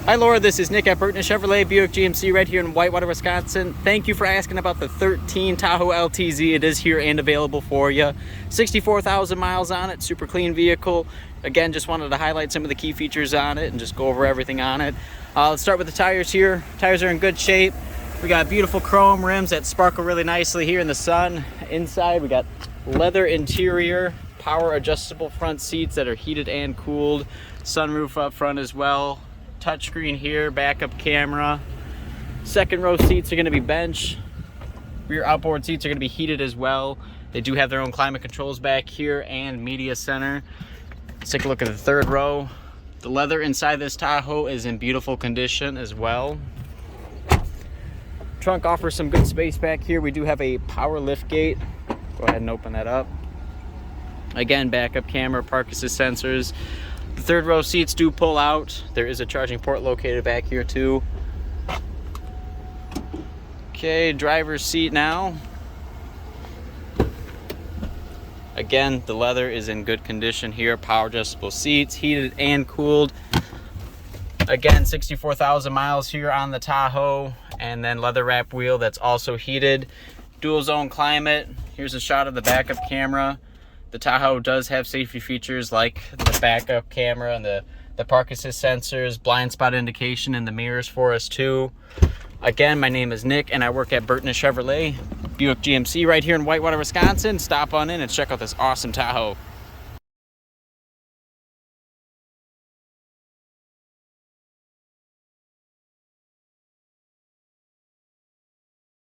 Hi Laura, this is Nick at Burton Chevrolet Buick GMC right here in Whitewater, Wisconsin. Thank you for asking about the 13 Tahoe LTZ. It is here and available for you. 64,000 miles on it, super clean vehicle. Again, just wanted to highlight some of the key features on it and just go over everything on it. Let's start with the tires here. Tires are in good shape. We got beautiful chrome rims that sparkle really nicely here in the sun. Inside we got leather interior, power adjustable front seats that are heated and cooled, sunroof up front as well. Touchscreen here, backup camera. Second row seats are going to be bench. Rear outboard seats are going to be heated as well. They do have their own climate controls back here and media center. Let's take a look at the third row. The leather inside this Tahoe is in beautiful condition as well. Trunk offers some good space back here. We do have a power lift gate. Go ahead and open that up. Again, backup camera, park assist sensors. The third row seats do pull out. There is a charging port located back here too. Okay, driver's seat now. Again, the leather is in good condition here. Power adjustable seats, heated and cooled. Again, 64,000 miles here on the Tahoe, and then leather wrap wheel that's also heated. Dual zone climate. Here's a shot of the backup camera. The Tahoe does have safety features like the backup camera and the park assist sensors, blind spot indication, and the mirrors for us too. Again, my name is Nick and I work at Burton Chevrolet Buick GMC right here in Whitewater, Wisconsin. Stop on in and check out this awesome Tahoe.